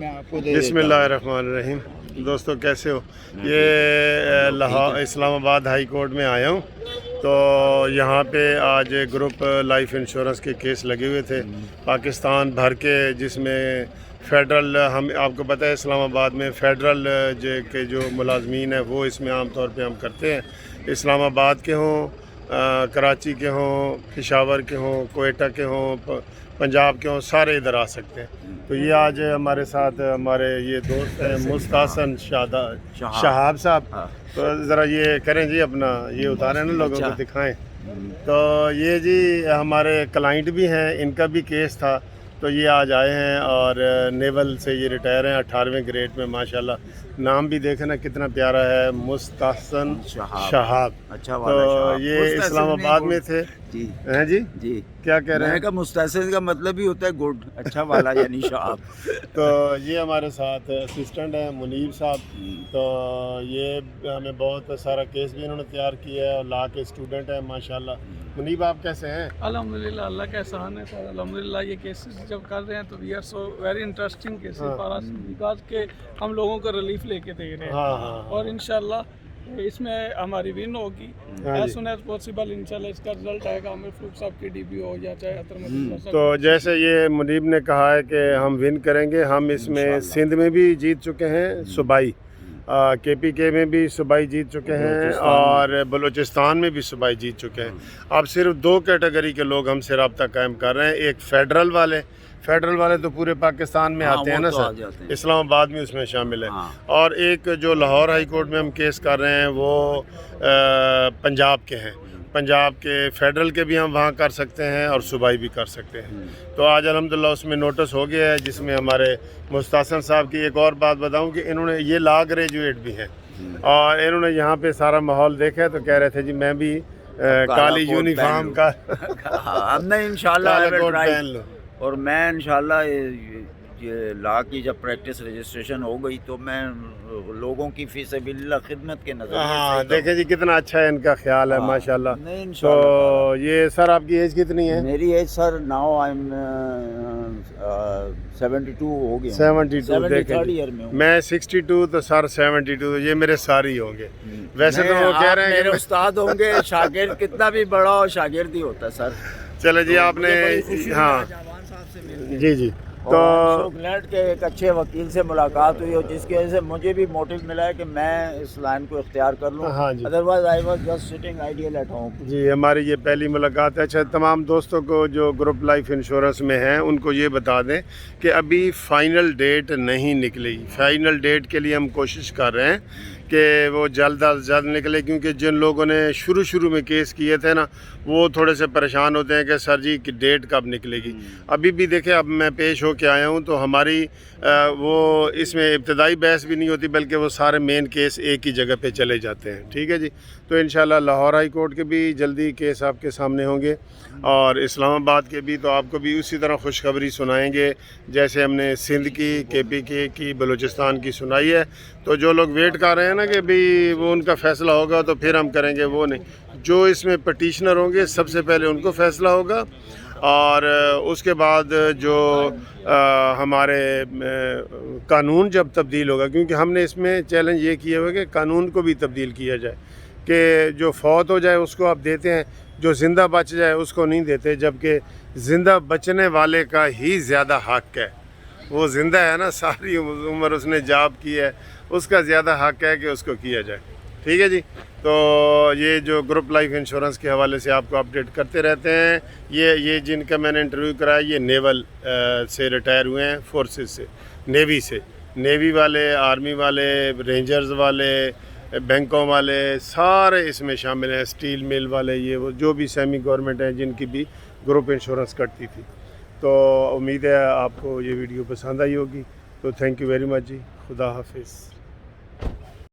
بسم اللہ الرحمن الرحیم۔ دوستو کیسے ہو؟ یہ لاہور اسلام آباد ہائی کورٹ میں آیا ہوں، تو یہاں پہ آج گروپ لائف انشورنس کے کیس لگے ہوئے تھے پاکستان بھر کے، جس میں فیڈرل، ہم آپ کو پتہ ہے اسلام آباد میں فیڈرل کے جو ملازمین ہیں وہ اس میں عام طور پہ ہم کرتے ہیں، اسلام آباد کے ہوں، کراچی کے ہوں، پشاور کے ہوں، کوئٹہ کے ہوں، پنجاب کے ہوں، سارے ادھر آ سکتے ہیں۔ تو یہ آج ہمارے ساتھ ہمارے یہ دوست ہیں مستحسن شہاب صاحب، تو ذرا یہ کریں جی، اپنا یہ اتاریں نا، لوگوں کو دکھائیں۔ تو یہ جی ہمارے کلائنٹ بھی ہیں، ان کا بھی کیس تھا، تو یہ آج آئے ہیں اور نیول سے یہ ریٹائر ہیں 18ویں گریڈ میں، ماشاءاللہ۔ نام بھی دیکھیں نا کتنا پیارا ہے، مستحسن شہاب۔ تو یہ اسلام آباد میں تھے جی ہیں جی جی، کیا کہہ رہے ہیں؟ مستحسن کا مطلب ہی ہوتا ہے گڈ، اچھا والا، یعنی شہاب۔ تو یہ ہمارے ساتھ اسسٹنٹ ہیں منیب صاحب، تو یہ ہمیں بہت سارا کیس بھی انہوں نے تیار کیا ہے اور لا کے اسٹوڈنٹ ہیں ماشاءاللہ۔ منیب آپ کیسے ہیں؟ الحمدللہ، اللہ کا احسان ہے سر، الحمدللہ۔ یہ کیسز جب کر رہے ہیں تو we are so very interesting cases for us, because کہ ہم لوگوں کو ریلیف لے کے دے رہے ہیں، اور انشاءاللہ اس میں ہماری ون ہوگی ایز سون ایز پاسبل۔ انشاءاللہ اس کا رزلٹ آئے گا، عامر فروخ صاحب کی ڈی پی ہو یا چاہے عطر مدینہ صاحب۔ تو جیسے یہ منیب نے کہا ہے کہ ہم ون کریں گے، ہم اس میں سندھ میں بھی جیت چکے ہیں صوبائی، کے پی کے میں بھی صوبائی جیت چکے ہیں، اور بلوچستان میں بھی صوبائی جیت چکے ہیں۔ اب صرف 2 کیٹیگری کے لوگ ہم سے رابطہ قائم کر رہے ہیں، ایک فیڈرل والے تو پورے پاکستان میں آتے ہیں نا سر، اسلام آباد میں اس میں شامل ہے، اور ایک جو لاہور ہائی کورٹ میں ہم کیس کر رہے ہیں وہ پنجاب کے ہیں، پنجاب کے فیڈرل کے بھی ہم وہاں کر سکتے ہیں اور صوبائی بھی کر سکتے ہیں۔ تو آج الحمدللہ اس میں نوٹس ہو گیا ہے، جس میں ہمارے مستحسن صاحب کی ایک اور بات بتاؤں کہ انہوں نے یہ لا گریجویٹ بھی ہیں، اور انہوں نے یہاں پہ سارا ماحول دیکھا ہے، تو کہہ رہے تھے جی میں بھی کالی یونیفارم کا نہیں انشاءاللہ پہن لوں، اور میں انشاءاللہ یہ لا کی جب پریکٹس رجسٹریشن ہو گئی تو میں لوگوں کی فی سبیل اللہ خدمت کے نظر دیکھیں جی کتنا اچھا ہے ان کا خیال ہے ماشاءاللہ۔ تو یہ سر آپ کی ایج کتنی ہے؟ میری age sir now I am 72 ہو گیا، 72 دیکھیں جی، میں 62 تو سر 72، یہ میرے سارے ہوں گے۔ ویسے تو وہ کہہ رہے ہیں میرے استاد ہوں گے، شاگرد کتنا بھی بڑا ہو شاگرد ہی ہوتا ہے سر۔ چلے جی، آپ نے ہاں جی جی، تو انگلینڈ کے ایک اچھے وکیل سے ملاقات ہوئی، اور جس کی وجہ سے مجھے بھی موٹیو ملا ہے کہ میں اس لائن کو اختیار کر لوں، otherwise I was just sitting idle at home. جی، ہماری یہ پہلی ملاقات ہے۔ اچھا، تمام دوستوں کو جو گروپ لائف انشورنس میں ہیں ان کو یہ بتا دیں کہ ابھی فائنل ڈیٹ نہیں نکلی، فائنل ڈیٹ کے لیے ہم کوشش کر رہے ہیں کہ وہ جلد از جلد نکلے، کیونکہ جن لوگوں نے شروع میں کیس کیے تھے نا، وہ تھوڑے سے پریشان ہوتے ہیں کہ سر جی کی ڈیٹ کب نکلے گی۔ ابھی بھی دیکھیں، اب میں پیش ہو کے آیا ہوں تو ہماری وہ اس میں ابتدائی بحث بھی نہیں ہوتی، بلکہ وہ سارے مین کیس ایک ہی جگہ پہ چلے جاتے ہیں، ٹھیک ہے جی۔ تو انشاءاللہ لاہور ہائی کورٹ کے بھی جلدی کیس آپ کے سامنے ہوں گے، اور اسلام آباد کے بھی، تو آپ کو بھی اسی طرح خوشخبری سنائیں گے جیسے ہم نے سندھ کی، کے پی کے کی، بلوچستان کی سنائی ہے۔ تو جو لوگ ویٹ کر رہے ہیں نا کہ بھی وہ ان کا فیصلہ ہوگا تو پھر ہم کریں گے، وہ نہیں، جو اس میں پٹیشنر ہوں گے سب سے پہلے ان کو فیصلہ ہوگا، اور اس کے بعد جو ہمارے قانون جب تبدیل ہوگا، کیونکہ ہم نے اس میں چیلنج یہ کیا ہوا کہ قانون کو بھی تبدیل کیا جائے، کہ جو فوت ہو جائے اس کو آپ دیتے ہیں، جو زندہ بچ جائے اس کو نہیں دیتے، جبکہ زندہ بچنے والے کا ہی زیادہ حق ہے، وہ زندہ ہے نا، ساری عمر اس نے جاب کی ہے، اس کا زیادہ حق ہے کہ اس کو کیا جائے، ٹھیک ہے جی۔ تو یہ جو گروپ لائف انشورنس کے حوالے سے آپ کو اپڈیٹ کرتے رہتے ہیں، یہ جن کا میں نے انٹرویو کرایا یہ نیول سے ریٹائر ہوئے ہیں، فورسز سے، نیوی والے، آرمی والے، رینجرز والے، بینکوں والے، سارے اس میں شامل ہیں، اسٹیل مل والے، یہ وہ جو بھی سیمی گورنمنٹ ہیں جن کی بھی گروپ انشورنس کٹتی تھی۔ تو امید ہے آپ کو یہ ویڈیو پسند آئی ہوگی، تو تھینک یو ویری مچ جی، خدا حافظ۔